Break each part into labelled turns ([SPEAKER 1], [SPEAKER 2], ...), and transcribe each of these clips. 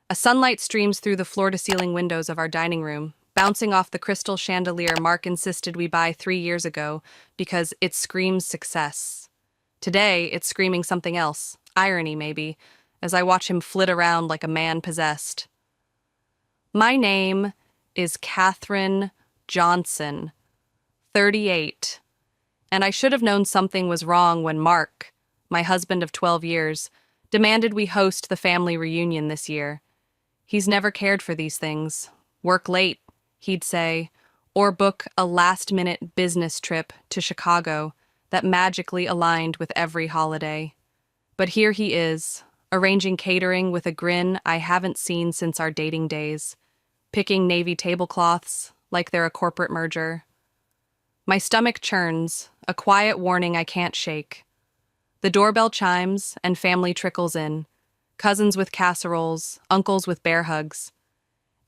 [SPEAKER 1] A sunlight streams through the floor-to-ceiling windows of our dining room, bouncing off the crystal chandelier Mark insisted we buy 3 years ago because it screams success. Today, it's screaming something else, irony maybe, as I watch him flit around like a man possessed. My name is Catherine Johnson, 38, and I should have known something was wrong when Mark, my husband of 12 years, demanded we host the family reunion this year. He's never cared for these things. Work late, he'd say, or book a last-minute business trip to Chicago that magically aligned with every holiday. But here he is, arranging catering with a grin I haven't seen since our dating days, picking navy tablecloths like they're a corporate merger. My stomach churns, a quiet warning I can't shake. The doorbell chimes and family trickles in, cousins with casseroles, uncles with bear hugs.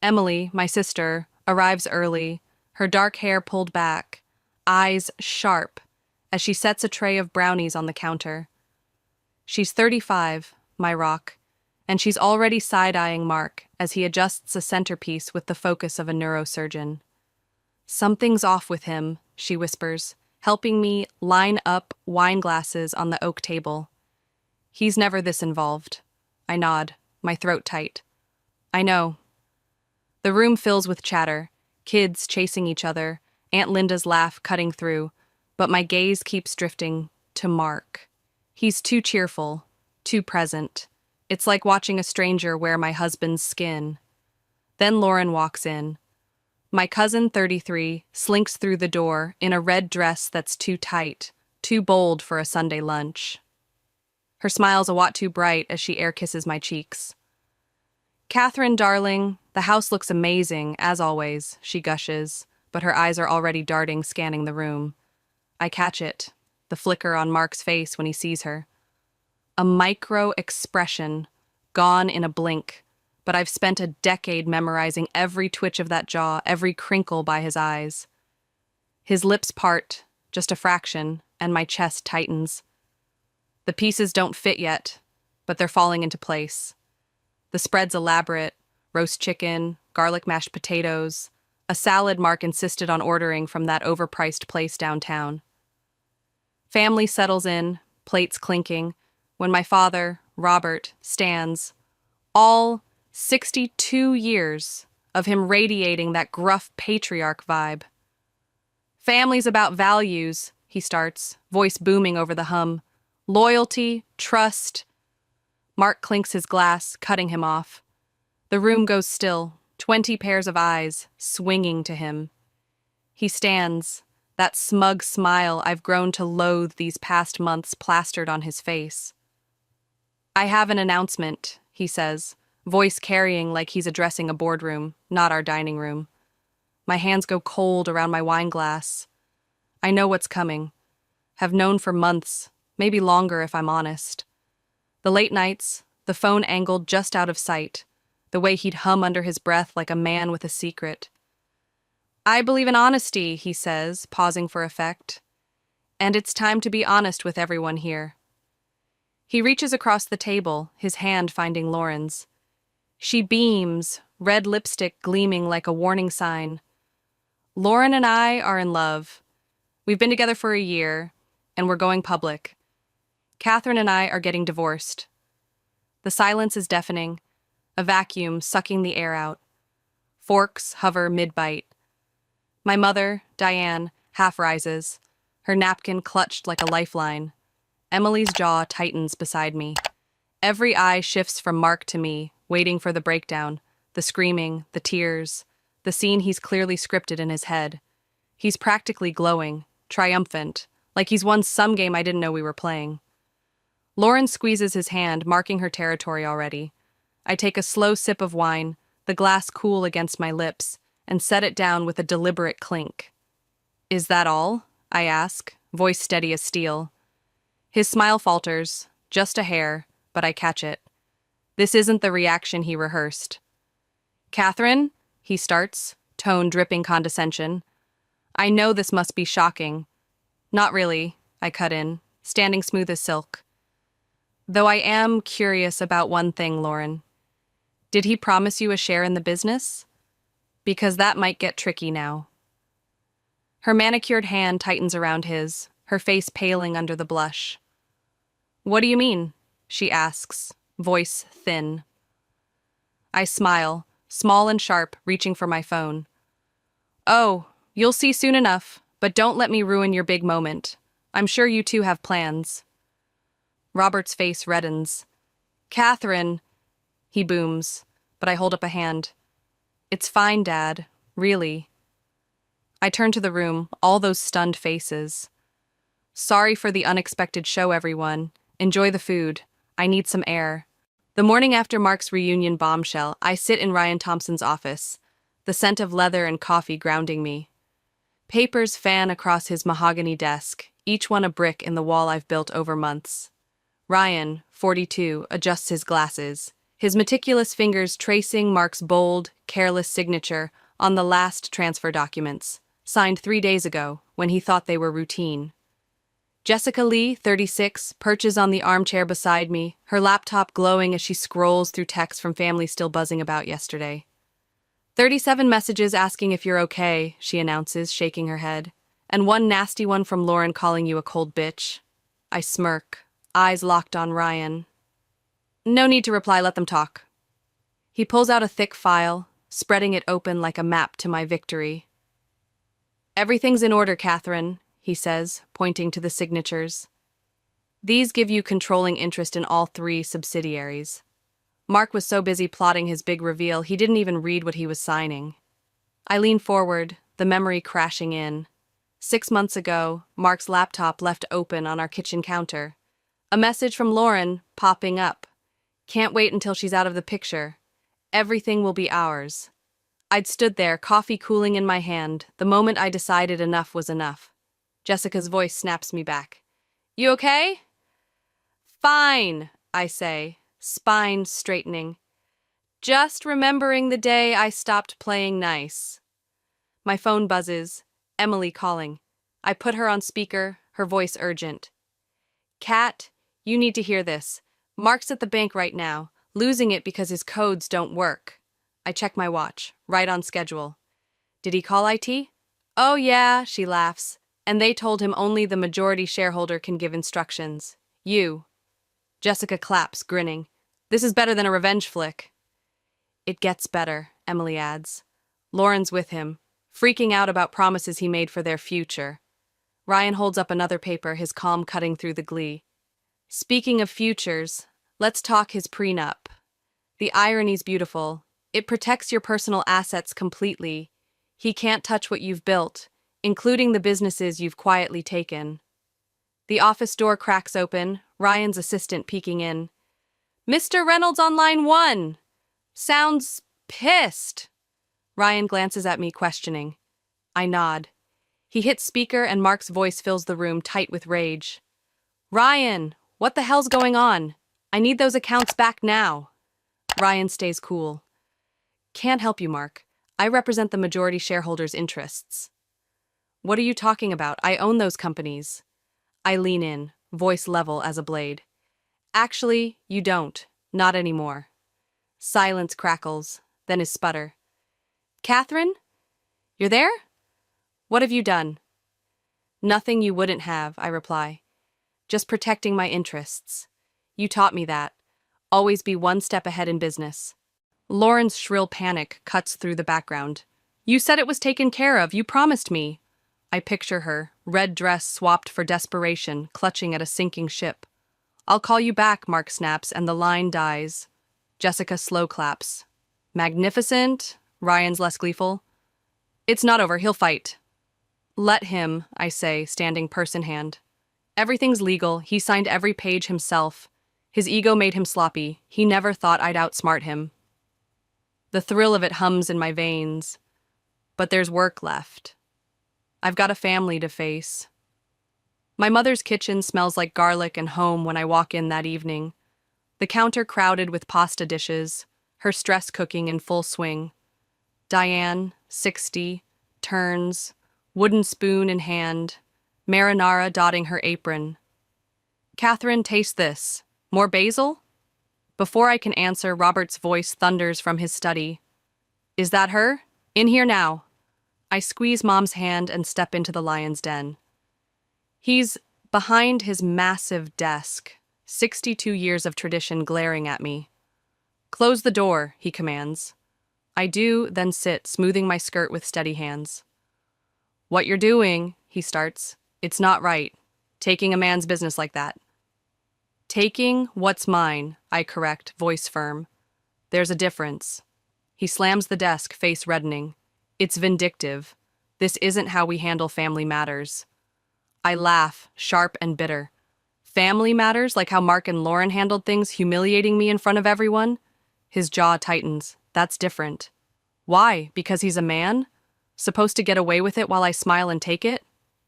[SPEAKER 1] Emily, my sister, arrives early, her dark hair pulled back, eyes sharp, as she sets a tray of brownies on the counter. She's 35, my rock, and she's already side-eyeing Mark as he adjusts a centerpiece with the focus of a neurosurgeon. "Something's off with him," she whispers, helping me line up wine glasses on the oak table. "He's never this involved." I nod, my throat tight. "I know." The room fills with chatter, kids chasing each other, Aunt Linda's laugh cutting through, but my gaze keeps drifting to Mark. He's too cheerful, too present. It's like watching a stranger wear my husband's skin. Then Lauren walks in. My cousin, 33, slinks through the door in a red dress that's too tight, too bold for a Sunday lunch. Her smile's a watt too bright as she air kisses my cheeks. "Catherine, darling, the house looks amazing, as always," she gushes, but her eyes are already darting, scanning the room. I catch it, the flicker on Mark's face when he sees her. A micro-expression, gone in a blink, but I've spent a decade memorizing every twitch of that jaw, every crinkle by his eyes. His lips part, just a fraction, and my chest tightens. The pieces don't fit yet, but they're falling into place. The spread's elaborate: roast chicken, garlic mashed potatoes, a salad Mark insisted on ordering from that overpriced place downtown. Family settles in, plates clinking, when my father, Robert, stands, all 62 years of him radiating that gruff patriarch vibe. "Family's about values," he starts, voice booming over the hum. "Loyalty, trust." Mark clinks his glass, cutting him off. The room goes still, 20 pairs of eyes, swinging to him. He stands, that smug smile I've grown to loathe these past months plastered on his face. "I have an announcement," he says, voice carrying like he's addressing a boardroom, not our dining room. My hands go cold around my wine glass. I know what's coming. Have known for months, maybe longer if I'm honest. The late nights, the phone angled just out of sight, the way he'd hum under his breath like a man with a secret. "I believe in honesty," he says, pausing for effect. "And it's time to be honest with everyone here." He reaches across the table, his hand finding Lauren's. She beams, red lipstick gleaming like a warning sign. "Lauren and I are in love. We've been together for a year, and we're going public. Catherine and I are getting divorced." The silence is deafening, a vacuum sucking the air out. Forks hover mid-bite. My mother, Diane, half rises, her napkin clutched like a lifeline. Emily's jaw tightens beside me. Every eye shifts from Mark to me, waiting for the breakdown, the screaming, the tears, the scene he's clearly scripted in his head. He's practically glowing, triumphant, like he's won some game I didn't know we were playing. Lauren squeezes his hand, marking her territory already. I take a slow sip of wine, the glass cool against my lips, and set it down with a deliberate clink. "Is that all?" I ask, voice steady as steel. His smile falters, just a hair, but I catch it. This isn't the reaction he rehearsed. "Catherine," he starts, tone dripping condescension. "I know this must be shocking." "Not really," I cut in, standing smooth as silk. "Though I am curious about one thing, Lauren. Did he promise you a share in the business? Because that might get tricky now. Her manicured hand tightens around his, her face paling under the blush. What do you mean? She asks, voice thin. I smile, small and sharp, reaching for my phone. Oh, you'll see soon enough, but don't let me ruin your big moment. I'm sure you two have plans. Robert's face reddens. Catherine, he booms, but I hold up a hand. It's fine, Dad, really. I turn to the room, all those stunned faces. Sorry for the unexpected show, everyone. Enjoy the food. I need some air. The morning after Mark's reunion bombshell, I sit in Ryan Thompson's office, the scent of leather and coffee grounding me. Papers fan across his mahogany desk, each one a brick in the wall I've built over months. Ryan, 42, adjusts his glasses, his meticulous fingers tracing Mark's bold, careless signature on the last transfer documents, signed 3 days ago, when he thought they were routine. Jessica Lee, 36, perches on the armchair beside me, her laptop glowing as she scrolls through texts from family still buzzing about yesterday. 37 messages asking if you're okay, she announces, shaking her head. And one nasty one from Lauren calling you a cold bitch. I smirk, eyes locked on Ryan. No need to reply, let them talk. He pulls out a thick file, spreading it open like a map to my victory. Everything's in order, Catherine, he says, pointing to the signatures. These give you controlling interest in all 3 subsidiaries. Mark was so busy plotting his big reveal, he didn't even read what he was signing. I lean forward, the memory crashing in. 6 months ago, Mark's laptop left open on our kitchen counter. A message from Lauren popping up. Can't wait until she's out of the picture. Everything will be ours. I'd stood there, coffee cooling in my hand, the moment I decided enough was enough. Jessica's voice snaps me back. You okay? Fine, I say, spine straightening. Just remembering the day I stopped playing nice. My phone buzzes. Emily calling. I put her on speaker, her voice urgent. Kat, you need to hear this. Mark's at the bank right now, losing it because his codes don't work. I check my watch, right on schedule. Did he call IT? Oh yeah, she laughs. And they told him only the majority shareholder can give instructions. You. Jessica claps, grinning. This is better than a revenge flick. It gets better, Emily adds. Lauren's with him, freaking out about promises he made for their future. Ryan holds up another paper, his calm cutting through the glee. Speaking of futures, let's talk his prenup. The irony's beautiful. It protects your personal assets completely. He can't touch what you've built, including the businesses you've quietly taken. The office door cracks open, Ryan's assistant peeking in. Mr. Reynolds on line 1! Sounds pissed. Ryan glances at me, questioning. I nod. He hits speaker and Mark's voice fills the room tight with rage. Ryan, what the hell's going on? I need those accounts back now. Ryan stays cool. Can't help you, Mark. I represent the majority shareholders' interests. What are you talking about? I own those companies. I lean in, voice level as a blade. Actually, you don't. Not anymore. Silence crackles, then his sputter. Catherine? You're there? What have you done? Nothing you wouldn't have, I reply. Just protecting my interests. You taught me that. Always be one step ahead in business. Lauren's shrill panic cuts through the background. You said it was taken care of. You promised me. I picture her, red dress swapped for desperation, clutching at a sinking ship. I'll call you back, Mark snaps, and the line dies. Jessica slow claps. Magnificent? Ryan's less gleeful. It's not over, he'll fight. Let him, I say, standing purse in hand. Everything's legal, he signed every page himself. His ego made him sloppy, he never thought I'd outsmart him. The thrill of it hums in my veins. But there's work left. I've got a family to face. My mother's kitchen smells like garlic and home when I walk in that evening. The counter crowded with pasta dishes, her stress cooking in full swing. Diane, 60, turns, wooden spoon in hand, marinara dotting her apron. Catherine, taste this. More basil? Before I can answer, Robert's voice thunders from his study. Is that her? In here now. I squeeze Mom's hand and step into the lion's den. He's behind his massive desk, 62 years of tradition glaring at me. Close the door, he commands. I do, then sit, smoothing my skirt with steady hands. What you're doing, he starts. It's not right. Taking a man's business like that. Taking what's mine, I correct, voice firm. There's a difference. He slams the desk, face reddening. It's vindictive. This isn't how we handle family matters. I laugh, sharp and bitter. Family matters, like how Mark and Lauren handled things, humiliating me in front of everyone? His jaw tightens. That's different. Why? Because he's a man? Supposed to get away with it while I smile and take it?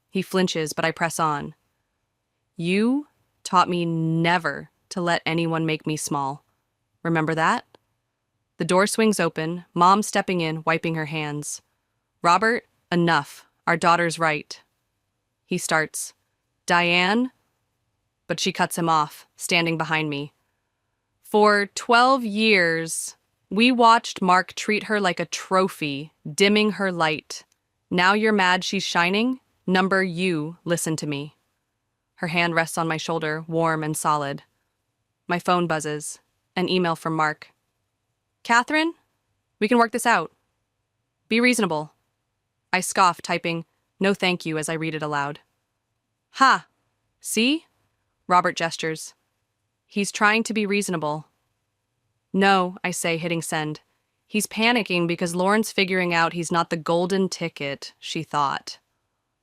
[SPEAKER 1] He flinches, but I press on. You taught me never to let anyone make me small. Remember that? The door swings open, Mom stepping in, wiping her hands. Robert, enough. Our daughter's right. He starts. Diane? But she cuts him off, standing behind me. For 12 years, we watched Mark treat her like a trophy, dimming her light. Now you're mad she's shining? Number you, listen to me. Her hand rests on my shoulder, warm and solid. My phone buzzes. An email from Mark. Catherine? We can work this out. Be reasonable. I scoff, typing, no thank you, as I read it aloud. Ha! See? Robert gestures. He's trying to be reasonable. No, I say, hitting send. He's panicking because Lauren's figuring out he's not the golden ticket she thought.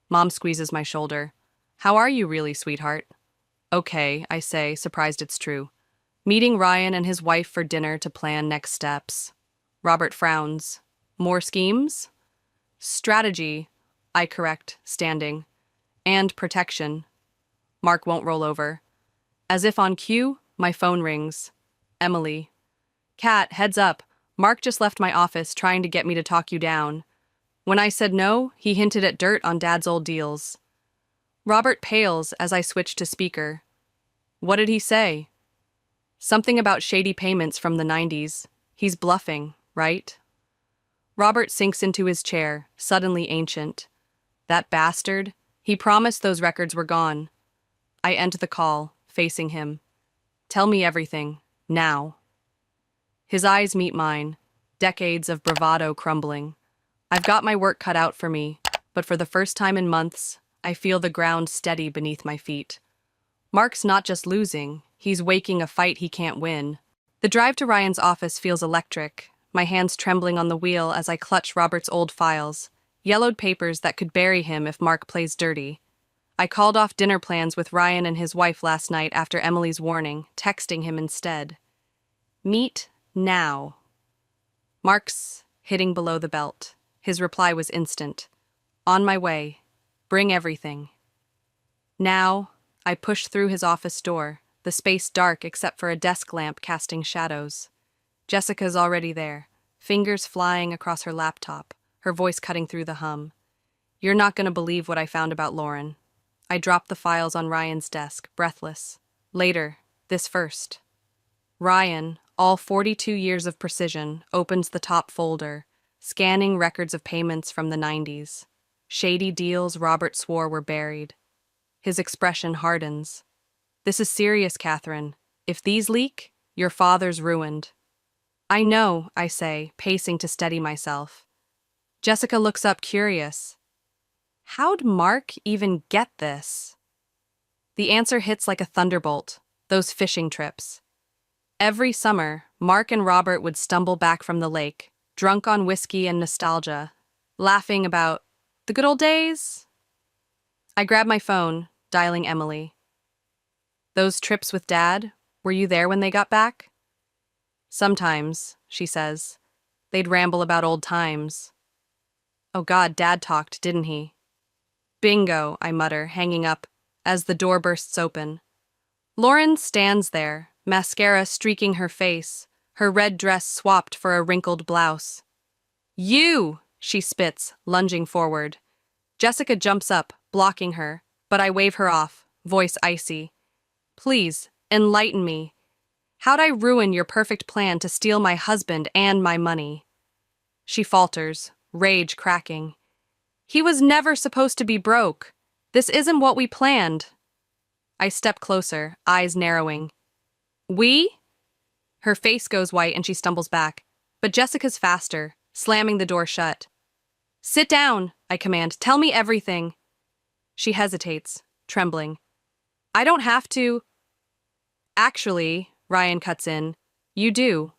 [SPEAKER 1] Mom squeezes my shoulder. How are you really, sweetheart? Okay, I say, surprised it's true. Meeting Ryan and his wife for dinner to plan next steps. Robert frowns. More schemes? Strategy, I correct, standing. And protection. Mark won't roll over. As if on cue, my phone rings. Emily. Kat, heads up. Mark just left my office trying to get me to talk you down. When I said no, he hinted at dirt on Dad's old deals. Robert pales as I switch to speaker. What did he say? Something about shady payments from the 90s. He's bluffing, right? Robert sinks into his chair, suddenly ancient. That bastard. He promised those records were gone. I end the call, facing him. Tell me everything, now. His eyes meet mine, decades of bravado crumbling. I've got my work cut out for me, but for the first time in months, I feel the ground steady beneath my feet. Mark's not just losing, he's waking a fight he can't win. The drive to Ryan's office feels electric, my hands trembling on the wheel as I clutch Robert's old files, yellowed papers that could bury him if Mark plays dirty. I called off dinner plans with Ryan and his wife last night after Emily's warning, texting him instead. Meet now. Mark's hitting below the belt. His reply was instant. On my way. Bring everything. Now, I push through his office door, the space dark except for a desk lamp casting shadows. Jessica's already there, fingers flying across her laptop, her voice cutting through the hum. You're not going to believe what I found about Lauren. I dropped the files on Ryan's desk, breathless. Later, this first. Ryan, all 42 years of precision, opens the top folder, scanning records of payments from the 90s. Shady deals Robert swore were buried. His expression hardens. This is serious, Catherine. If these leak, your father's ruined. I know, I say, pacing to steady myself. Jessica looks up, curious. How'd Mark even get this? The answer hits like a thunderbolt, those fishing trips. Every summer, Mark and Robert would stumble back from the lake, drunk on whiskey and nostalgia, laughing about the good old days. I grab my phone, dialing Emily. Those trips with Dad, were you there when they got back? Sometimes, she says. They'd ramble about old times. Oh God, Dad talked, didn't he? Bingo, I mutter, hanging up, as the door bursts open. Lauren stands there, mascara streaking her face, her red dress swapped for a wrinkled blouse. You! She spits, lunging forward. Jessica jumps up, blocking her, but I wave her off, voice icy. Please, enlighten me. How'd I ruin your perfect plan to steal my husband and my money? She falters, rage cracking. He was never supposed to be broke. This isn't what we planned. I step closer, eyes narrowing. We? Her face goes white and she stumbles back. But Jessica's faster, slamming the door shut. Sit down, I command. Tell me everything. She hesitates, trembling. I don't have to. Actually, Ryan cuts in, you do.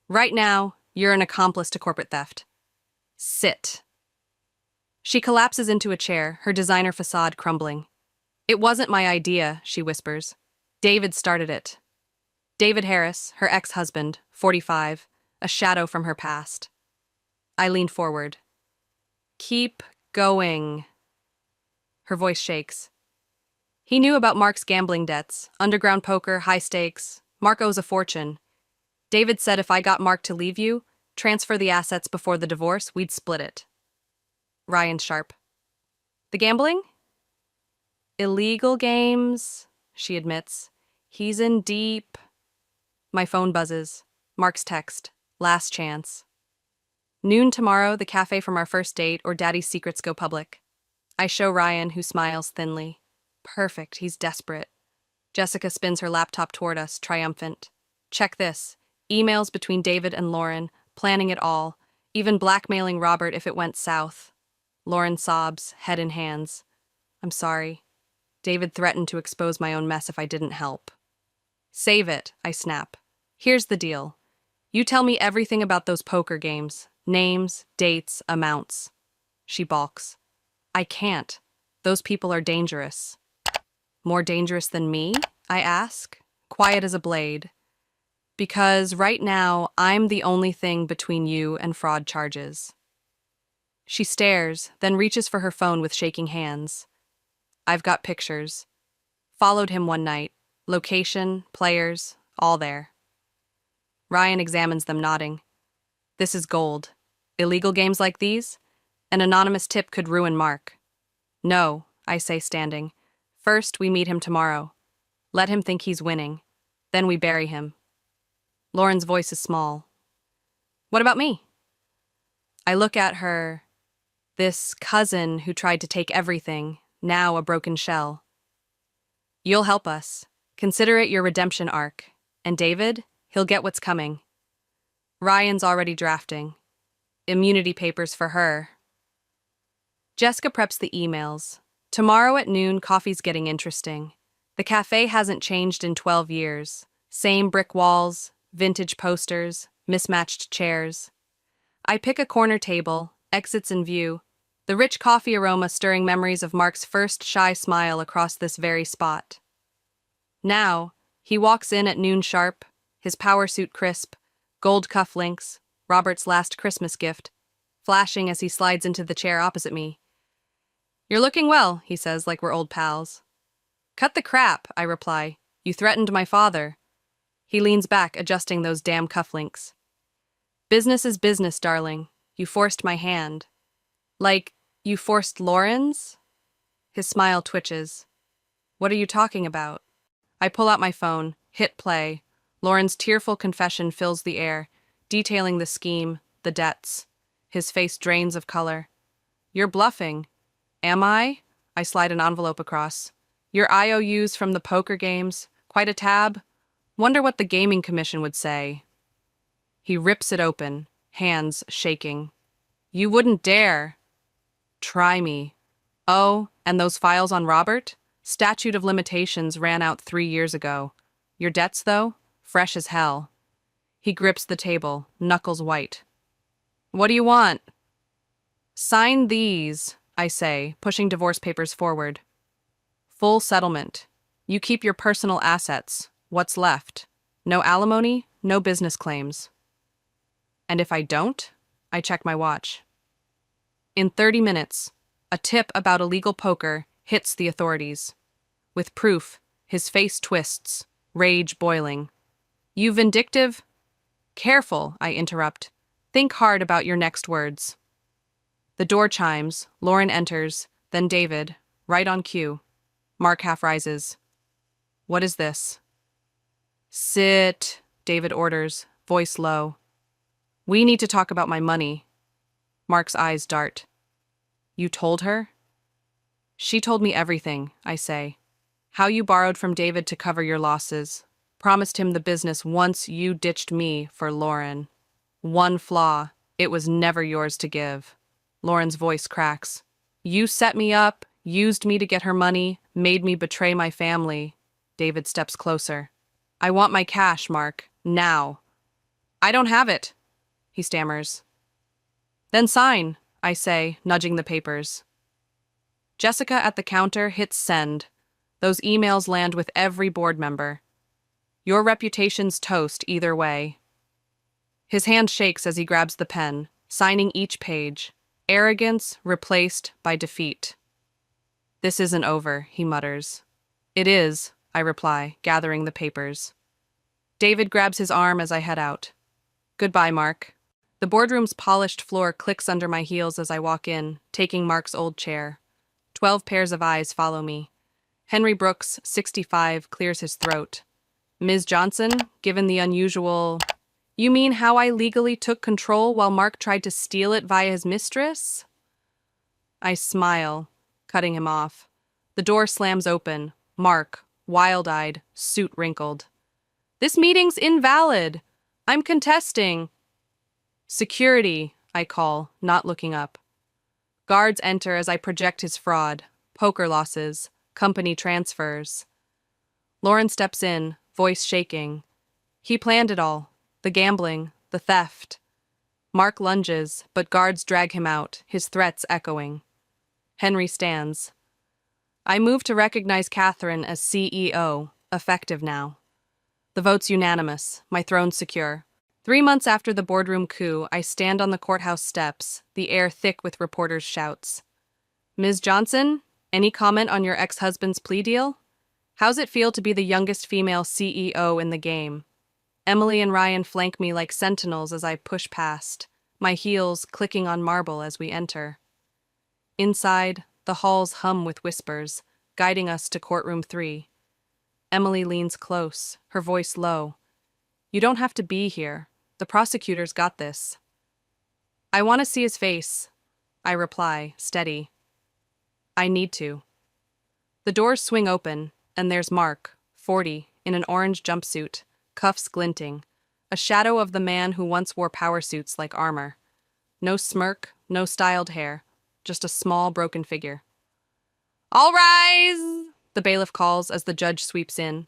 [SPEAKER 1] Right now, you're an accomplice to corporate theft. Sit. She collapses into a chair, her designer facade crumbling. It wasn't my idea, she whispers. David started it. David Harris, her ex-husband, 45, a shadow from her past. I lean forward. Keep going. Her voice shakes. He knew about Mark's gambling debts, underground poker, high stakes. Mark owes a fortune. David said if I got Mark to leave you, transfer the assets before the divorce, we'd split it. Ryan's sharp. The gambling? Illegal games, she admits. He's in deep. My phone buzzes. Mark's text. Last chance. Noon tomorrow, the cafe from our first date, or Daddy's secrets go public. I show Ryan, who smiles thinly. Perfect, he's desperate. Jessica spins her laptop toward us, triumphant. Check this. Emails between David and Lauren, planning it all, even blackmailing Robert if it went south. Lauren sobs, head in hands. I'm sorry. David threatened to expose my own mess if I didn't help. Save it, I snap. Here's the deal. You tell me everything about those poker games. Names, dates, amounts. She balks. I can't. Those people are dangerous. More dangerous than me? I ask, quiet as a blade. Because right now, I'm the only thing between you and fraud charges. She stares, then reaches for her phone with shaking hands. I've got pictures. Followed him one night. Location, players, all there. Ryan examines them, nodding. This is gold. Illegal games like these? An anonymous tip could ruin Mark. No, I say, standing. First, we meet him tomorrow. Let him think he's winning. Then we bury him. Lauren's voice is small. What about me? I look at her. This cousin who tried to take everything, now a broken shell. You'll help us. Consider it your redemption arc. And David, he'll get what's coming. Ryan's already drafting. Immunity papers for her. Jessica preps the emails. Tomorrow at noon, coffee's getting interesting. The cafe hasn't changed in 12 years. Same brick walls, vintage posters, mismatched chairs. I pick a corner table, exits in view, the rich coffee aroma stirring memories of Mark's first shy smile across this very spot. Now, he walks in at noon sharp, his power suit crisp, gold cufflinks, Robert's last Christmas gift, flashing as he slides into the chair opposite me. You're looking well, he says, like we're old pals. Cut the crap, I reply. You threatened my father. He leans back, adjusting those damn cufflinks. Business is business, darling. You forced my hand. Like, you forced Lauren's? His smile twitches. What are you talking about? I pull out my phone, hit play. Lauren's tearful confession fills the air, detailing the scheme, the debts. His face drains of color. You're bluffing. Am I? I slide an envelope across. Your IOUs from the poker games. Quite a tab. Wonder what the gaming commission would say. He rips it open, hands shaking. You wouldn't dare. Try me. Oh, and those files on Robert? Statute of limitations ran out 3 years ago. Your debts, though? Fresh as hell. He grips the table, knuckles white. What do you want? Sign these, I say, pushing divorce papers forward. Full settlement. You keep your personal assets. What's left? No alimony, no business claims. And if I don't? I check my watch. In 30 minutes, a tip about illegal poker hits the authorities. With proof, his face twists, rage boiling. You vindictive? Careful, I interrupt. Think hard about your next words. The door chimes, Lauren enters, then David, right on cue. Mark half rises. What is this? Sit, David orders, voice low. We need to talk about my money. Mark's eyes dart. You told her? She told me everything, I say. How you borrowed from David to cover your losses. Promised him the business once you ditched me for Lauren. One flaw, it was never yours to give. Lauren's voice cracks. You set me up, used me to get her money, made me betray my family. David steps closer. I want my cash, Mark, now. I don't have it, he stammers. Then sign, I say, nudging the papers. Jessica at the counter hits send. Those emails land with every board member. Your reputation's toast either way. His hand shakes as he grabs the pen, signing each page. Arrogance replaced by defeat. This isn't over, he mutters. It is, I reply, gathering the papers. David grabs his arm as I head out. Goodbye, Mark. The boardroom's polished floor clicks under my heels as I walk in, taking Mark's old chair. 12 pairs of eyes follow me. Henry Brooks, 65, clears his throat. Ms. Johnson, given the unusual... You mean how I legally took control while Mark tried to steal it via his mistress? I smile, cutting him off. The door slams open. Mark, wild-eyed, suit wrinkled. This meeting's invalid. I'm contesting. Security, I call, not looking up. Guards enter as I project his fraud, poker losses, company transfers. Lauren steps in, voice shaking. He planned it all. The gambling, the theft. Mark lunges, but guards drag him out, his threats echoing. Henry stands. I move to recognize Catherine as CEO, effective now. The vote's unanimous, my throne secure. 3 months after the boardroom coup, I stand on the courthouse steps, the air thick with reporters' shouts. Ms. Johnson, any comment on your ex-husband's plea deal? How's it feel to be the youngest female CEO in the game? Emily and Ryan flank me like sentinels as I push past, my heels clicking on marble as we enter. Inside, the halls hum with whispers, guiding us to courtroom 3. Emily leans close, her voice low. You don't have to be here. The prosecutor's got this. I want to see his face, I reply, steady. I need to. The doors swing open, and there's Mark, 40, in an orange jumpsuit, cuffs glinting, a shadow of the man who once wore power suits like armor. No smirk, no styled hair, just a small broken figure. All rise! The bailiff calls as the judge sweeps in.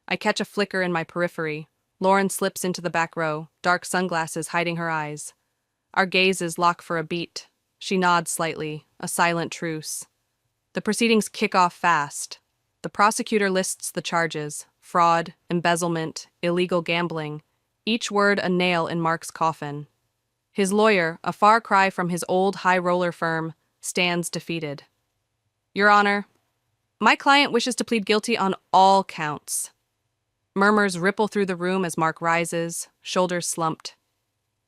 [SPEAKER 1] I catch a flicker in my periphery. Lauren slips into the back row, dark sunglasses hiding her eyes. Our gazes lock for a beat. She nods slightly, a silent truce. The proceedings kick off fast. The prosecutor lists the charges: fraud, embezzlement, illegal gambling, each word a nail in Mark's coffin. His lawyer, a far cry from his old high-roller firm, stands defeated. Your Honor, my client wishes to plead guilty on all counts. Murmurs ripple through the room as Mark rises, shoulders slumped.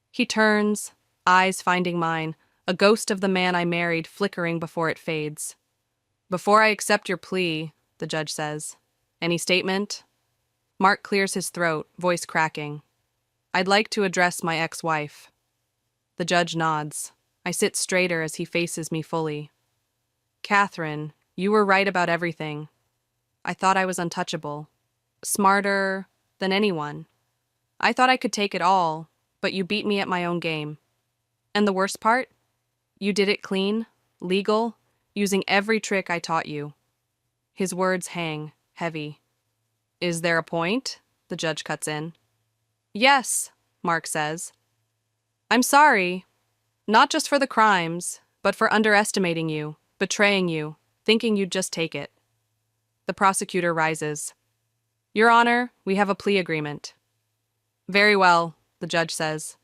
[SPEAKER 1] He turns, eyes finding mine, a ghost of the man I married flickering before it fades. Before I accept your plea, the judge says. Any statement? Mark clears his throat, voice cracking. I'd like to address my ex-wife. The judge nods. I sit straighter as he faces me fully. Catherine, you were right about everything. I thought I was untouchable. Smarter than anyone. I thought I could take it all, but you beat me at my own game. And the worst part? You did it clean, legal, using every trick I taught you. His words hang, heavy. Is there a point? The judge cuts in. Yes, Mark says. I'm sorry, not just for the crimes, but for underestimating you, betraying you, thinking you'd just take it. The prosecutor rises. Your Honor, we have a plea agreement. Very well, the judge says.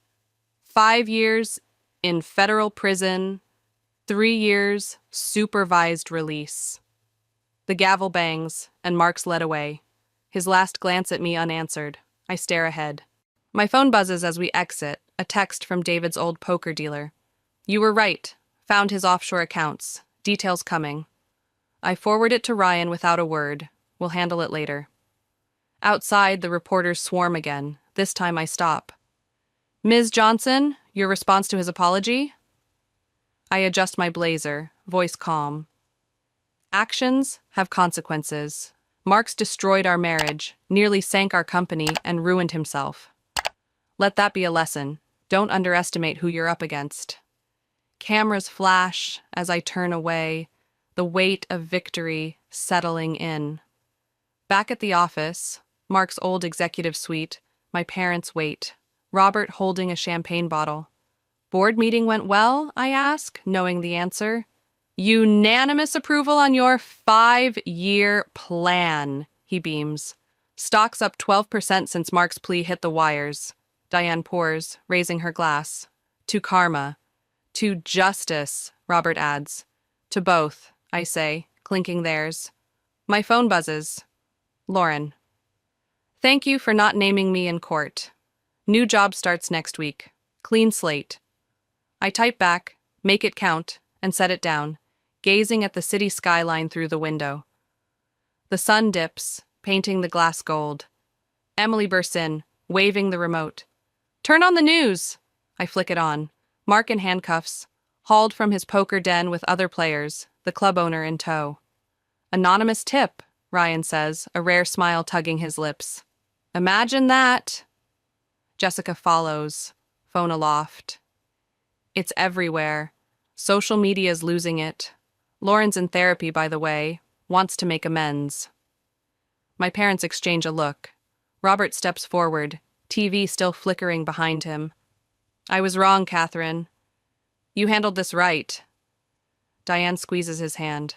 [SPEAKER 1] 5 years in federal prison, 3 years supervised release. The gavel bangs, and Mark's led away. His last glance at me unanswered. I stare ahead. My phone buzzes as we exit, a text from David's old poker dealer. You were right. Found his offshore accounts. Details coming. I forward it to Ryan without a word. We'll handle it later. Outside, the reporters swarm again. This time I stop. Ms. Johnson, your response to his apology? I adjust my blazer, voice calm. Actions have consequences. Mark's destroyed our marriage, nearly sank our company, and ruined himself. Let that be a lesson. Don't underestimate who you're up against. Cameras flash as I turn away, the weight of victory settling in. Back at the office, Mark's old executive suite, my parents wait, Robert holding a champagne bottle. Board meeting went well, I ask, knowing the answer. Unanimous approval on your 5-year plan, he beams. Stocks up 12% since Mark's plea hit the wires. Diane pours, raising her glass. To karma. To justice, Robert adds. To both, I say, clinking theirs. My phone buzzes. Lauren. Thank you for not naming me in court. New job starts next week. Clean slate. I type back, make it count, and set it down, gazing at the city skyline through the window. The sun dips, painting the glass gold. Emily bursts in, waving the remote. Turn on the news! I flick it on. Mark in handcuffs, hauled from his poker den with other players, the club owner in tow. Anonymous tip, Ryan says, a rare smile tugging his lips. Imagine that. Jessica follows, phone aloft. It's everywhere. Social media's losing it. Lauren's in therapy, by the way, wants to make amends. My parents exchange a look. Robert steps forward, TV still flickering behind him. I was wrong, Catherine. You handled this right. Diane squeezes his hand.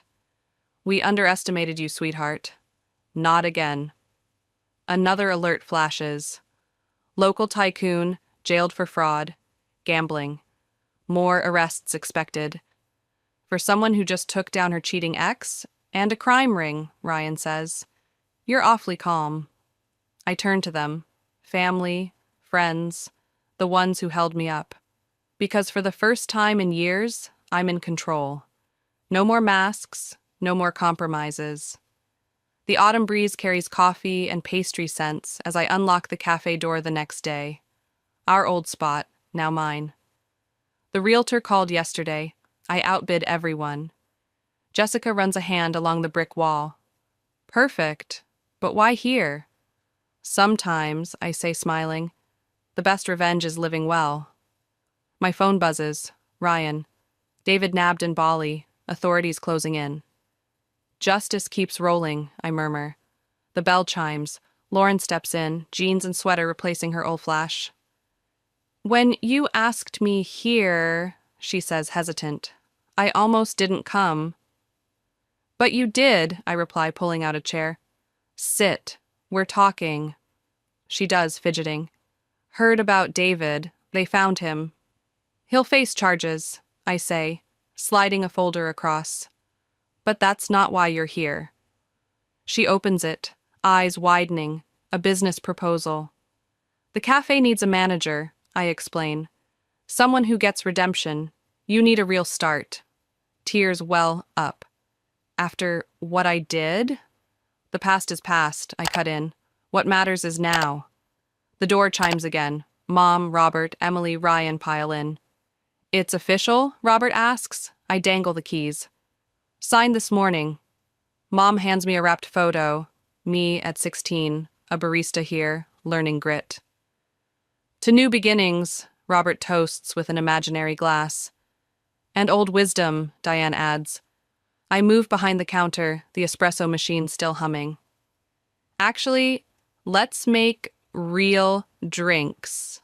[SPEAKER 1] We underestimated you, sweetheart. Not again. Another alert flashes. Local tycoon, jailed for fraud, gambling. More arrests expected. For someone who just took down her cheating ex, and a crime ring, Ryan says. You're awfully calm. I turn to them. Family, friends, the ones who held me up. Because for the first time in years, I'm in control. No more masks, no more compromises. The autumn breeze carries coffee and pastry scents as I unlock the cafe door the next day. Our old spot, now mine. The realtor called yesterday. I outbid everyone. Jessica runs a hand along the brick wall. Perfect, but why here? Sometimes, I say smiling, the best revenge is living well. My phone buzzes. Ryan. David nabbed in Bali. Authorities closing in. Justice keeps rolling, I murmur. The bell chimes. Lauren steps in, jeans and sweater replacing her old flash. When you asked me here, she says hesitant, I almost didn't come. But you did, I reply, pulling out a chair. Sit. We're talking. She does, fidgeting. Heard about David. They found him. He'll face charges, I say, sliding a folder across. But that's not why you're here. She opens it, eyes widening, a business proposal. The cafe needs a manager, I explain. Someone who gets redemption. You need a real start. Tears well up. After what I did? The past is past, I cut in. What matters is now. The door chimes again. Mom, Robert, Emily, Ryan pile in. It's official? Robert asks. I dangle the keys. Signed this morning. Mom hands me a wrapped photo. Me at 16, a barista here, learning grit. To new beginnings, Robert toasts with an imaginary glass. And old wisdom, Diane adds. I move behind the counter, the espresso machine still humming. Actually, let's make real drinks.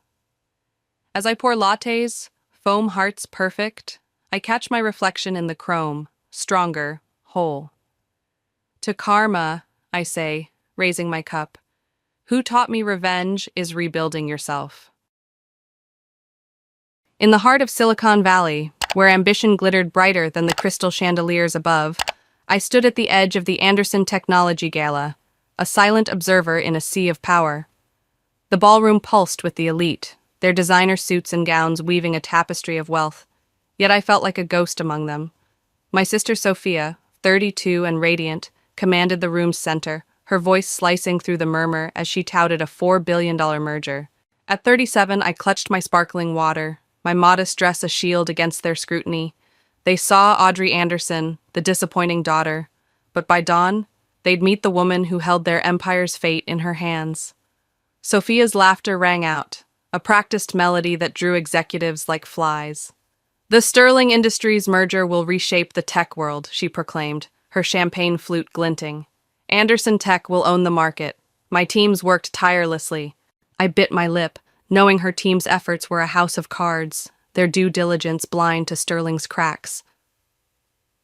[SPEAKER 1] As I pour lattes, foam hearts perfect, I catch my reflection in the chrome, stronger, whole. To karma, I say, raising my cup. Who taught me revenge is rebuilding yourself. In the heart of Silicon Valley, where ambition glittered brighter than the crystal chandeliers above, I stood at the edge of the Anderson Technology Gala, a silent observer in a sea of power. The ballroom pulsed with the elite, their designer suits and gowns weaving a tapestry of wealth. Yet I felt like a ghost among them. My sister Sophia, 32 and radiant, commanded the room's center, her voice slicing through the murmur as she touted a $4 billion merger. At 37, I clutched my sparkling water, my modest dress a shield against their scrutiny. They saw Audrey Anderson, the disappointing daughter, but by dawn, they'd meet the woman who held their empire's fate in her hands. Sophia's laughter rang out, a practiced melody that drew executives like flies. The Sterling Industries merger will reshape the tech world, she proclaimed, her champagne flute glinting. Anderson Tech will own the market. My teams worked tirelessly. I bit my lip, knowing her team's efforts were a house of cards, their due diligence blind to Sterling's cracks.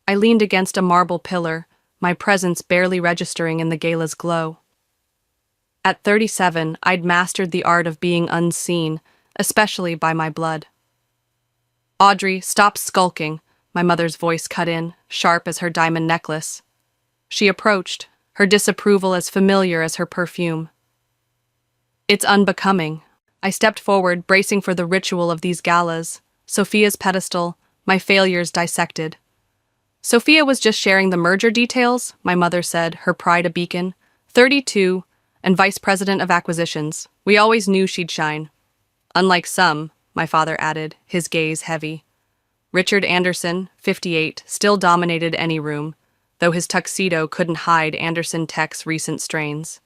[SPEAKER 1] I leaned against a marble pillar, my presence barely registering in the gala's glow. At 37, I'd mastered the art of being unseen, especially by my blood. Audrey, stop skulking, my mother's voice cut in, sharp as her diamond necklace. She approached, her disapproval as familiar as her perfume. It's unbecoming. I stepped forward, bracing for the ritual of these galas, Sophia's pedestal, my failures dissected. Sophia was just sharing the merger details, my mother said, her pride a beacon. 32, and vice president of acquisitions. We always knew she'd shine. Unlike some, my father added, his gaze heavy. Richard Anderson, 58, still dominated any room, though his tuxedo couldn't hide Anderson Tech's recent strains.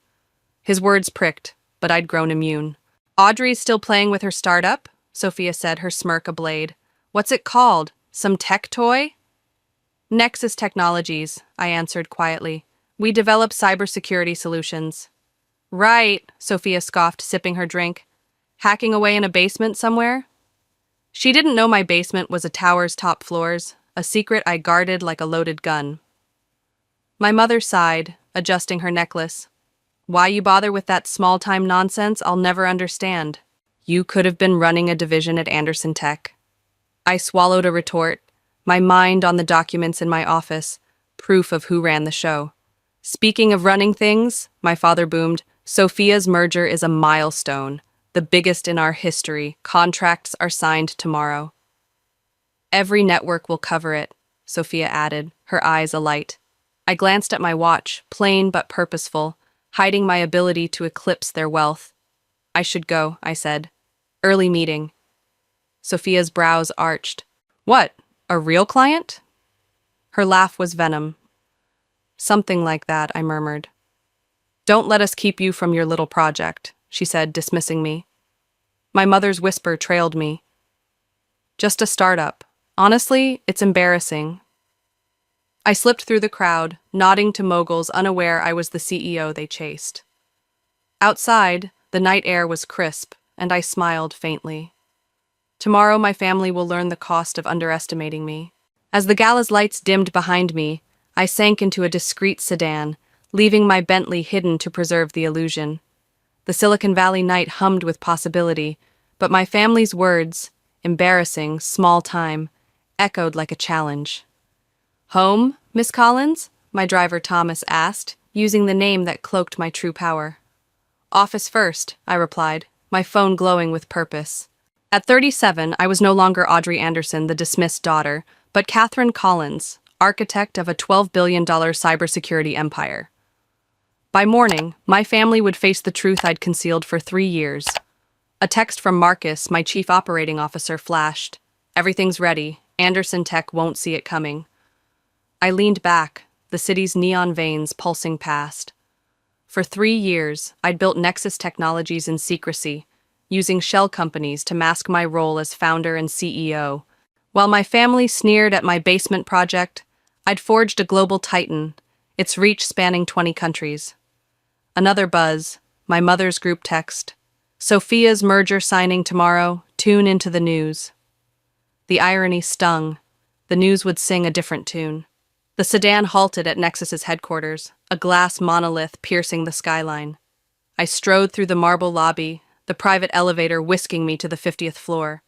[SPEAKER 1] His words pricked, but I'd grown immune. Audrey's still playing with her startup, Sophia said, her smirk ablade. What's it called? Some tech toy? Nexus Technologies, I answered quietly. We develop cybersecurity solutions. Right, Sophia scoffed, sipping her drink. Hacking away in a basement somewhere? She didn't know my basement was a tower's top floors, a secret I guarded like a loaded gun. My mother sighed, adjusting her necklace. Why you bother with that small-time nonsense, I'll never understand. You could have been running a division at Anderson Tech. I swallowed a retort, my mind on the documents in my office, proof of who ran the show. Speaking of running things, my father boomed, Sophia's merger is a milestone, the biggest in our history. Contracts are signed tomorrow. Every network will cover it, Sophia added, her eyes alight. I glanced at my watch, plain but purposeful, hiding my ability to eclipse their wealth. I should go, I said. Early meeting. Sophia's brows arched. What, a real client? Her laugh was venom. Something like that, I murmured. Don't let us keep you from your little project, she said, dismissing me. My mother's whisper trailed me. Just a startup. Honestly, it's embarrassing. I slipped through the crowd, nodding to moguls unaware I was the CEO they chased. Outside, the night air was crisp, and I smiled faintly. Tomorrow my family will learn the cost of underestimating me. As the gala's lights dimmed behind me, I sank into a discreet sedan, leaving my Bentley hidden to preserve the illusion. The Silicon Valley night hummed with possibility, but my family's words, embarrassing, small time, echoed like a challenge. Home, Miss Collins? My driver Thomas asked, using the name that cloaked my true power. Office first, I replied, my phone glowing with purpose. At 37, I was no longer Audrey Anderson, the dismissed daughter, but Catherine Collins, architect of a $12 billion cybersecurity empire. By morning, my family would face the truth I'd concealed for 3 years. A text from Marcus, my chief operating officer, flashed. Everything's ready. Anderson Tech won't see it coming. I leaned back, the city's neon veins pulsing past. For 3 years, I'd built Nexus Technologies in secrecy, using shell companies to mask my role as founder and CEO. While my family sneered at my basement project, I'd forged a global titan, its reach spanning 20 countries. Another buzz, my mother's group text. Sophia's merger signing tomorrow, tune into the news. The irony stung. The news would sing a different tune. The sedan halted at Nexus's headquarters, a glass monolith piercing the skyline. I strode through the marble lobby, the private elevator whisking me to the 50th floor.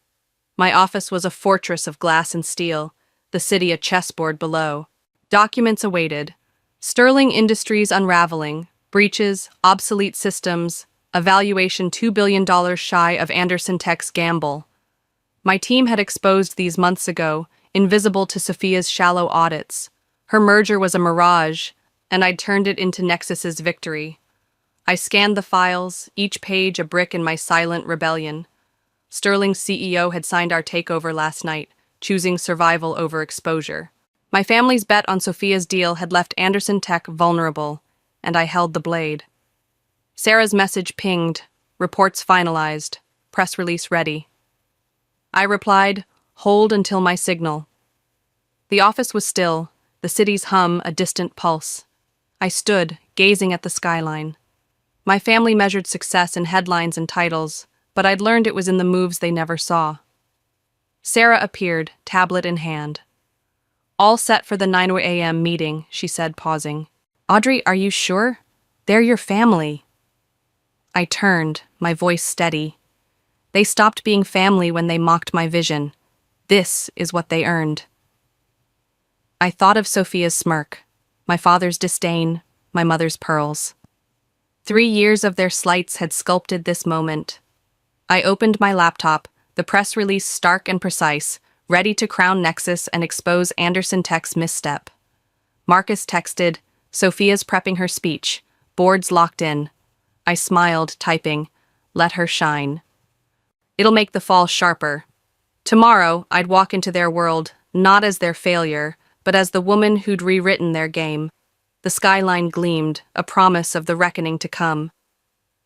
[SPEAKER 1] My office was a fortress of glass and steel, the city a chessboard below. Documents awaited. Sterling Industries unraveling, breaches, obsolete systems, a valuation $2 billion shy of Anderson Tech's gamble. My team had exposed these months ago, invisible to Sophia's shallow audits. Her merger was a mirage, and I'd turned it into Nexus's victory. I scanned the files, each page a brick in my silent rebellion. Sterling's CEO had signed our takeover last night, choosing survival over exposure. My family's bet on Sophia's deal had left Anderson Tech vulnerable, and I held the blade. Sarah's message pinged, reports finalized, press release ready. I replied, hold until my signal. The office was still, the city's hum a distant pulse. I stood, gazing at the skyline. My family measured success in headlines and titles, but I'd learned it was in the moves they never saw. Sarah appeared, tablet in hand. All set for the 9 a.m. meeting, she said, pausing. Audrey, are you sure? They're your family. I turned, my voice steady. They stopped being family when they mocked my vision. This is what they earned. I thought of Sophia's smirk, my father's disdain, my mother's pearls. 3 years of their slights had sculpted this moment. I opened my laptop, the press release stark and precise, ready to crown Nexus and expose Anderson Tech's misstep. Marcus texted, Sophia's prepping her speech, boards locked in. I smiled, typing, let her shine. It'll make the fall sharper. Tomorrow, I'd walk into their world, not as their failure, but as the woman who'd rewritten their game. The skyline gleamed, a promise of the reckoning to come.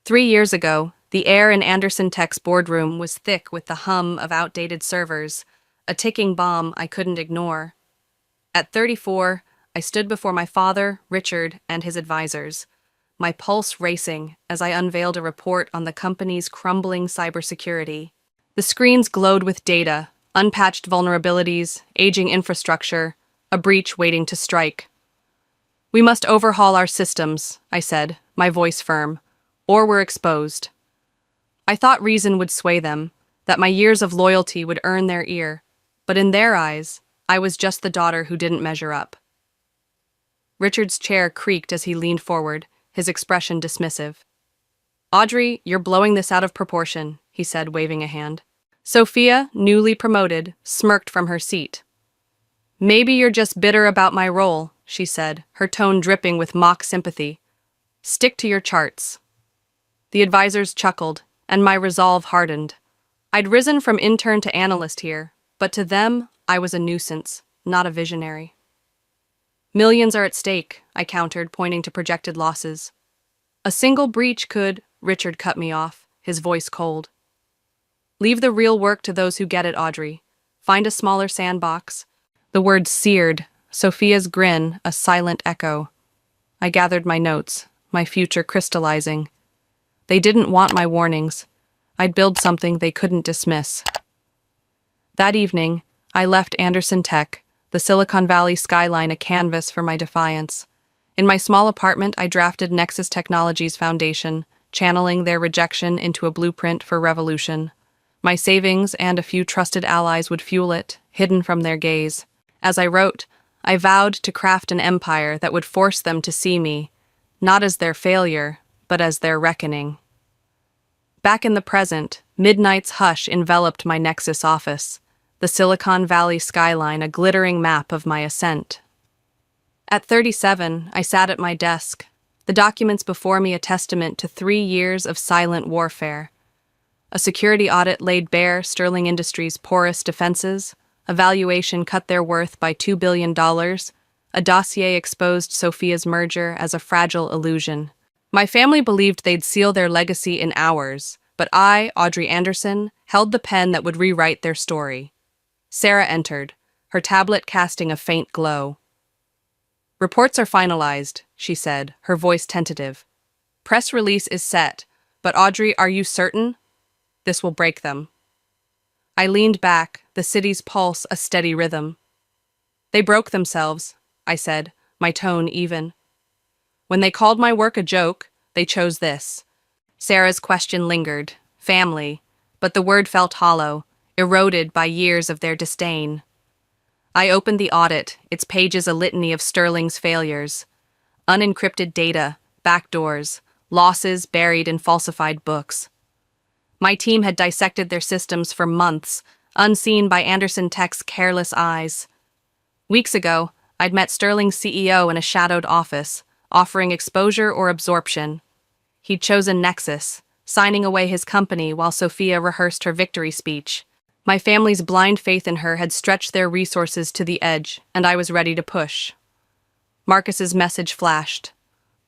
[SPEAKER 1] 3 years ago, the air in Anderson Tech's boardroom was thick with the hum of outdated servers, a ticking bomb I couldn't ignore. At 34, I stood before my father, Richard, and his advisors, my pulse racing as I unveiled a report on the company's crumbling cybersecurity. The screens glowed with data, unpatched vulnerabilities, aging infrastructure, a breach waiting to strike. We must overhaul our systems, I said, my voice firm, or we're exposed. I thought reason would sway them, that my years of loyalty would earn their ear, but in their eyes, I was just the daughter who didn't measure up. Richard's chair creaked as he leaned forward, his expression dismissive. Audrey, you're blowing this out of proportion, he said, waving a hand. Sophia, newly promoted, smirked from her seat. Maybe you're just bitter about my role, she said, her tone dripping with mock sympathy. Stick to your charts. The advisors chuckled, and my resolve hardened. I'd risen from intern to analyst here, but to them, I was a nuisance, not a visionary. Millions are at stake, I countered, pointing to projected losses. A single breach could, Richard cut me off, his voice cold. Leave the real work to those who get it, Audrey. Find a smaller sandbox. The word seared, Sophia's grin, a silent echo. I gathered my notes, my future crystallizing. They didn't want my warnings. I'd build something they couldn't dismiss. That evening, I left Anderson Tech, the Silicon Valley skyline a canvas for my defiance. In my small apartment, I drafted Nexus Technologies' foundation, channeling their rejection into a blueprint for revolution. My savings and a few trusted allies would fuel it, hidden from their gaze. As I wrote, I vowed to craft an empire that would force them to see me, not as their failure, but as their reckoning. Back in the present, midnight's hush enveloped my Nexus office, the Silicon Valley skyline a glittering map of my ascent. At 37, I sat at my desk, the documents before me a testament to 3 years of silent warfare. A security audit laid bare Sterling Industries' porous defenses, a valuation cut their worth by $2 billion, a dossier exposed Sophia's merger as a fragile illusion. My family believed they'd seal their legacy in hours, but I, Audrey Anderson, held the pen that would rewrite their story. Sarah entered, her tablet casting a faint glow. Reports are finalized, she said, her voice tentative. Press release is set, but Audrey, are you certain? This will break them. I leaned back, the city's pulse a steady rhythm. They broke themselves, I said, my tone even. When they called my work a joke, they chose this. Sarah's question lingered, family, but the word felt hollow, eroded by years of their disdain. I opened the audit, its pages a litany of Sterling's failures. Unencrypted data, backdoors, losses buried in falsified books. My team had dissected their systems for months, unseen by Anderson Tech's careless eyes. Weeks ago, I'd met Sterling's CEO in a shadowed office, offering exposure or absorption. He'd chosen Nexus, signing away his company while Sophia rehearsed her victory speech. My family's blind faith in her had stretched their resources to the edge, and I was ready to push. Marcus's message flashed.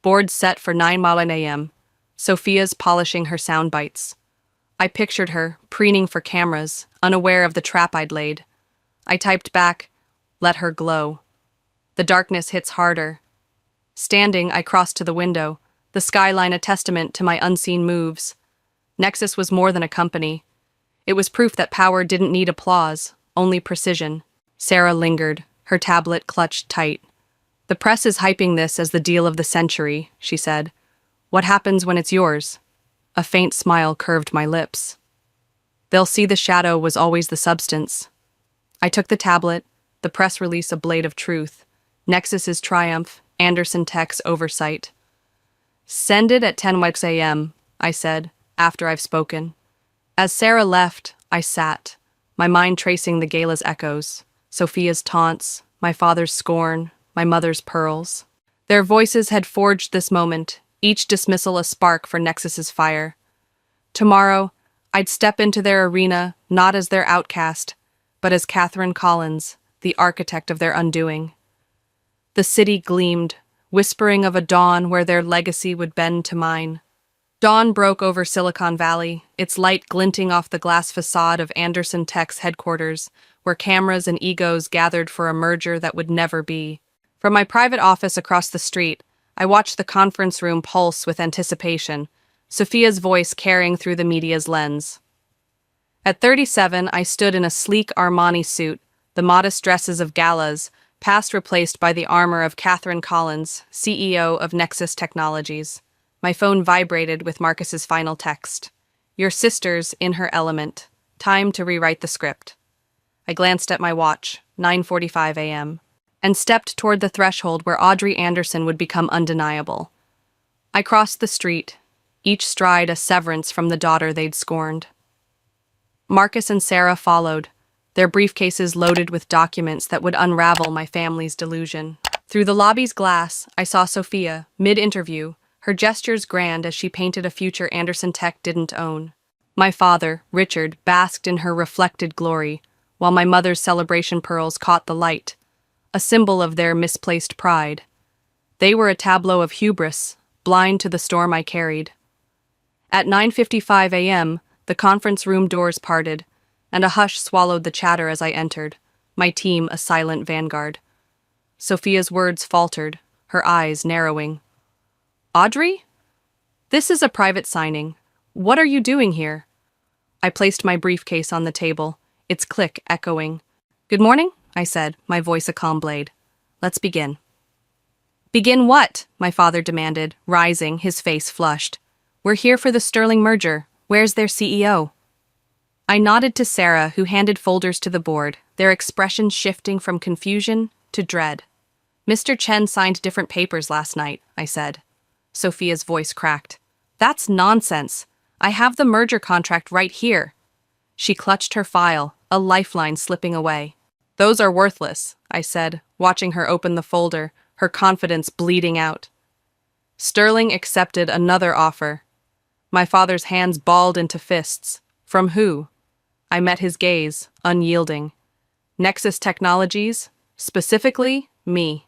[SPEAKER 1] Board set for 9 a.m. Sophia's polishing her sound bites. I pictured her, preening for cameras, unaware of the trap I'd laid. I typed back, "Let her glow." The darkness hits harder. Standing, I crossed to the window, the skyline a testament to my unseen moves. Nexus was more than a company. It was proof that power didn't need applause, only precision. Sarah lingered, her tablet clutched tight. "The press is hyping this as the deal of the century," she said. "What happens when it's yours?" A faint smile curved my lips. "They'll see the shadow was always the substance." I took the tablet, the press release a blade of truth. Nexus's triumph, Anderson Tech's oversight. "Send it at 10 a.m., I said, after I've spoken. As Sarah left, I sat, my mind tracing the gala's echoes. Sophia's taunts, my father's scorn, my mother's pearls. Their voices had forged this moment, each dismissal a spark for Nexus's fire. Tomorrow, I'd step into their arena not as their outcast, but as Catherine Collins, the architect of their undoing. The city gleamed, whispering of a dawn where their legacy would bend to mine. Dawn broke over Silicon Valley, its light glinting off the glass facade of Anderson Tech's headquarters, where cameras and egos gathered for a merger that would never be. From my private office across the street, I watched the conference room pulse with anticipation, Sophia's voice carrying through the media's lens. At 37, I stood in a sleek Armani suit, the modest dresses of galas, past replaced by the armor of Catherine Collins, CEO of Nexus Technologies. My phone vibrated with Marcus's final text. "Your sister's in her element. Time to rewrite the script." I glanced at my watch, 9:45 a.m., and stepped toward the threshold where Audrey Anderson would become undeniable. I crossed the street, each stride a severance from the daughter they'd scorned. Marcus and Sarah followed, their briefcases loaded with documents that would unravel my family's delusion. Through the lobby's glass, I saw Sophia, mid-interview, her gestures grand as she painted a future Anderson Tech didn't own. My father, Richard, basked in her reflected glory, while my mother's celebration pearls caught the light, a symbol of their misplaced pride. They were a tableau of hubris, blind to the storm I carried. At 9:55 a.m., the conference room doors parted, and a hush swallowed the chatter as I entered, my team a silent vanguard. Sophia's words faltered, her eyes narrowing. "Audrey? This is a private signing. What are you doing here?" I placed my briefcase on the table, its click echoing. "Good morning," I said, my voice a calm blade. "Let's begin." "Begin what?" my father demanded, rising, his face flushed. "We're here for the Sterling merger. Where's their CEO?" I nodded to Sarah, who handed folders to the board, their expressions shifting from confusion to dread. "Mr. Chen signed different papers last night," I said. Sophia's voice cracked. "That's nonsense. I have the merger contract right here." She clutched her file, a lifeline slipping away. "Those are worthless," I said, watching her open the folder, her confidence bleeding out. Sterling accepted another offer. My father's hands balled into fists. From who? I met his gaze, unyielding. Nexus Technologies, specifically me.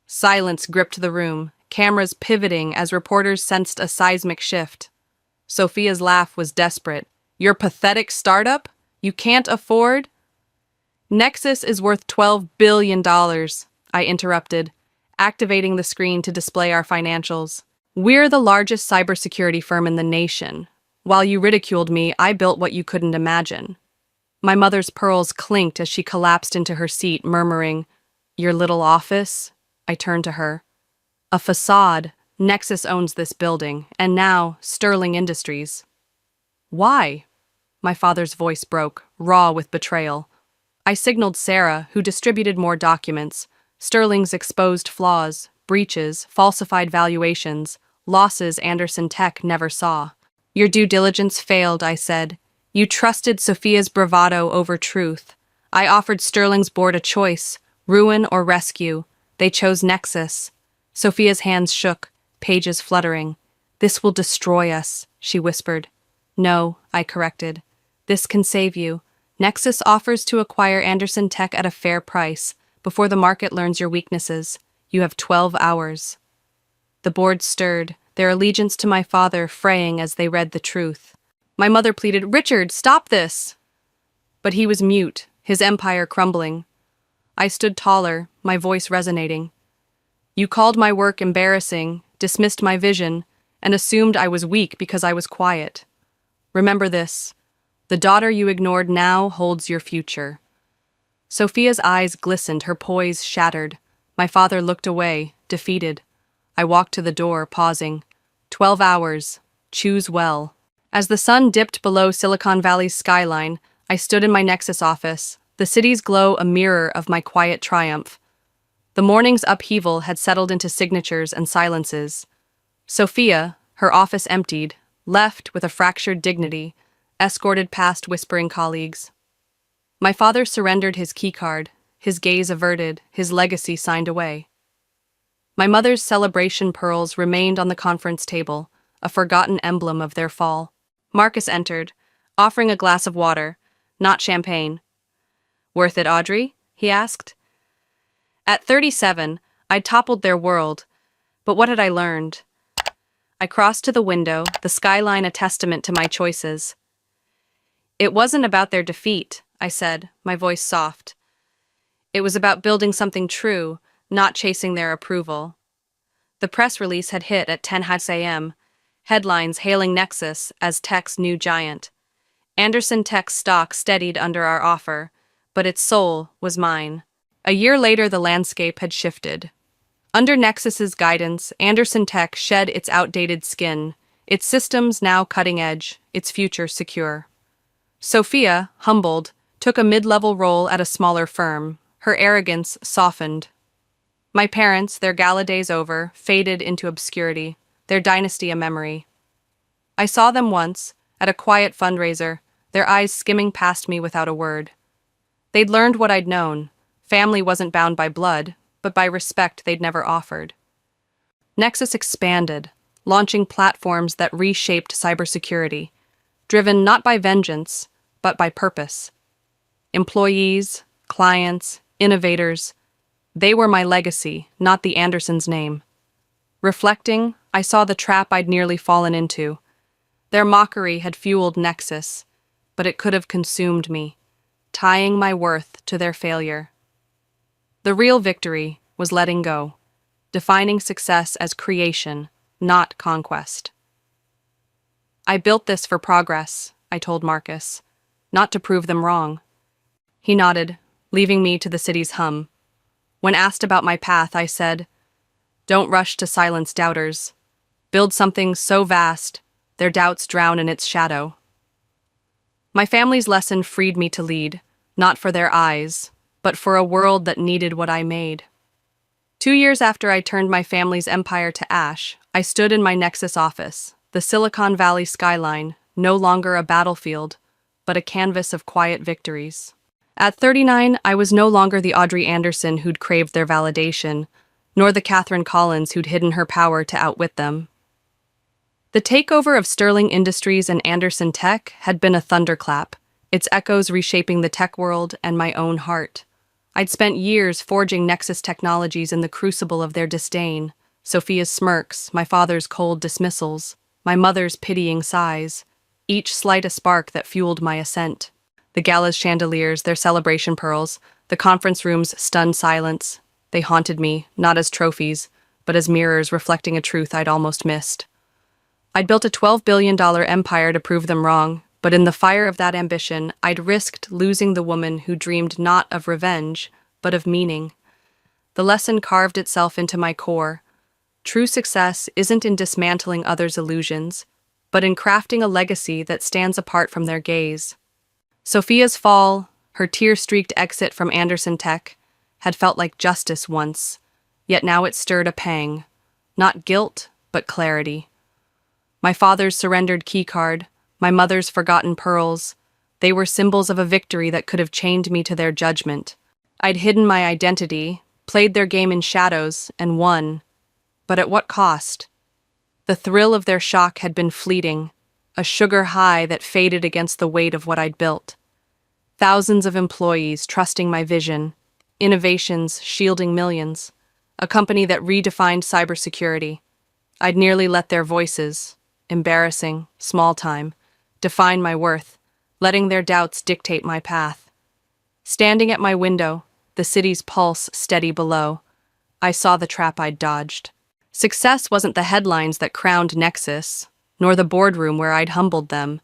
[SPEAKER 1] Silence gripped the room, cameras pivoting as reporters sensed a seismic shift. Sophia's laugh was desperate. "Your pathetic startup? You can't afford?" "Nexus is worth $12 billion, I interrupted, activating the screen to display our financials. "We're the largest cybersecurity firm in the nation. While you ridiculed me, I built what you couldn't imagine." My mother's pearls clinked as she collapsed into her seat, murmuring, "Your little office?" I turned to her. "A facade. Nexus owns this building, and now Sterling Industries." "Why?" My father's voice broke, raw with betrayal. I signaled Sarah, who distributed more documents, Sterling's exposed flaws, breaches, falsified valuations, losses Anderson Tech never saw. "Your due diligence failed," I said. "You trusted Sophia's bravado over truth. I offered Sterling's board a choice, ruin or rescue. They chose Nexus. Sophia's hands shook, pages fluttering. "This will destroy us," she whispered. "No," I corrected. "This can save you. Nexus offers to acquire Anderson Tech at a fair price, before the market learns your weaknesses. You have 12 hours. The board stirred, their allegiance to my father fraying as they read the truth. My mother pleaded, "Richard, stop this!" But he was mute, his empire crumbling. I stood taller, my voice resonating. "You called my work embarrassing, dismissed my vision, and assumed I was weak because I was quiet. Remember this. The daughter you ignored now holds your future." Sophia's eyes glistened, her poise shattered. My father looked away, defeated. I walked to the door, pausing. 12 hours. Choose well. As the sun dipped below Silicon Valley's skyline, I stood in my Nexus office, the city's glow a mirror of my quiet triumph. The morning's upheaval had settled into signatures and silences. Sophia, her office emptied, left with a fractured dignity, escorted past whispering colleagues. My father surrendered his keycard, his gaze averted, his legacy signed away. My mother's celebration pearls remained on the conference table, a forgotten emblem of their fall. Marcus entered, offering a glass of water, not champagne. "Worth it, Audrey?" he asked. At 37, I'd toppled their world, but what had I learned? I crossed to the window, the skyline a testament to my choices. "It wasn't about their defeat," I said, my voice soft. "It was about building something true, not chasing their approval." The press release had hit at 10 a.m., headlines hailing Nexus as Tech's new giant. Anderson Tech's stock steadied under our offer, but its soul was mine. A year later, the landscape had shifted. Under Nexus's guidance, Anderson Tech shed its outdated skin, its systems now cutting edge, its future secure. Sophia, humbled, took a mid-level role at a smaller firm. Her arrogance softened. My parents, their gala days over, faded into obscurity, their dynasty a memory. I saw them once, at a quiet fundraiser, their eyes skimming past me without a word. They'd learned what I'd known. Family wasn't bound by blood, but by respect they'd never offered. Nexus expanded, launching platforms that reshaped cybersecurity, driven not by vengeance, but by purpose. Employees, clients, innovators, they were my legacy, not the Andersons' name. Reflecting, I saw the trap I'd nearly fallen into. Their mockery had fueled Nexus, but it could have consumed me, tying my worth to their failure. The real victory was letting go, defining success as creation, not conquest. "I built this for progress," I told Marcus, "not to prove them wrong." He nodded, leaving me to the city's hum. When asked about my path, I said, "Don't rush to silence doubters. Build something so vast, their doubts drown in its shadow." My family's lesson freed me to lead, not for their eyes, but for a world that needed what I made. 2 years after I turned my family's empire to ash, I stood in my Nexus office, the Silicon Valley skyline, no longer a battlefield, but a canvas of quiet victories. At 39, I was no longer the Audrey Anderson who'd craved their validation, nor the Catherine Collins who'd hidden her power to outwit them. The takeover of Sterling Industries and Anderson Tech had been a thunderclap, its echoes reshaping the tech world and my own heart. I'd spent years forging Nexus technologies in the crucible of their disdain, Sophia's smirks, my father's cold dismissals, my mother's pitying sighs, each slight a spark that fueled my ascent. The gala's chandeliers, their celebration pearls, the conference room's stunned silence, they haunted me, not as trophies, but as mirrors reflecting a truth I'd almost missed. I'd built a $12 billion empire to prove them wrong, but in the fire of that ambition, I'd risked losing the woman who dreamed not of revenge, but of meaning. The lesson carved itself into my core. True success isn't in dismantling others' illusions, but in crafting a legacy that stands apart from their gaze. Sophia's fall, her tear-streaked exit from Anderson Tech, had felt like justice once, yet now it stirred a pang. Not guilt, but clarity. My father's surrendered keycard, my mother's forgotten pearls, they were symbols of a victory that could have chained me to their judgment. I'd hidden my identity, played their game in shadows, and won. but at what cost? The thrill of their shock had been fleeting, a sugar high that faded against the weight of what I'd built. Thousands of employees trusting my vision, innovations shielding millions, a company that redefined cybersecurity. I'd nearly let their voices, embarrassing, small time, define my worth, letting their doubts dictate my path. Standing at my window, the city's pulse steady below, I saw the trap I'd dodged. Success wasn't the headlines that crowned Nexus, nor the boardroom where I'd humbled them.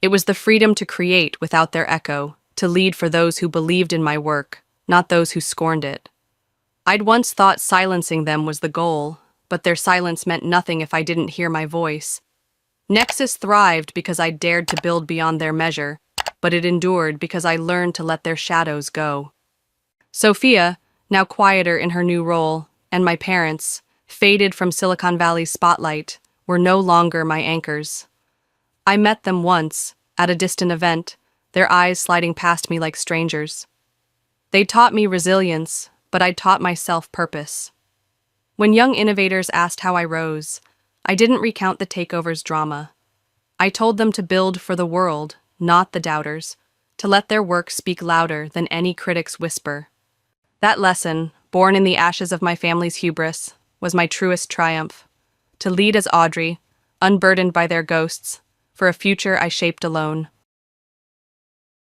[SPEAKER 1] It was the freedom to create without their echo, to lead for those who believed in my work, not those who scorned it. I'd once thought silencing them was the goal, but their silence meant nothing if I didn't hear my voice. Nexus thrived because I dared to build beyond their measure, but it endured because I learned to let their shadows go. Sophia, now quieter in her new role, and my parents, faded from Silicon Valley's spotlight, were no longer my anchors. I met them once, at a distant event, their eyes sliding past me like strangers. They taught me resilience, but I'd taught myself purpose. When young innovators asked how I rose, I didn't recount the takeover's drama. I told them to build for the world, not the doubters, to let their work speak louder than any critic's whisper. That lesson, born in the ashes of my family's hubris, was my truest triumph. To lead as Audrey, unburdened by their ghosts, for a future I shaped alone.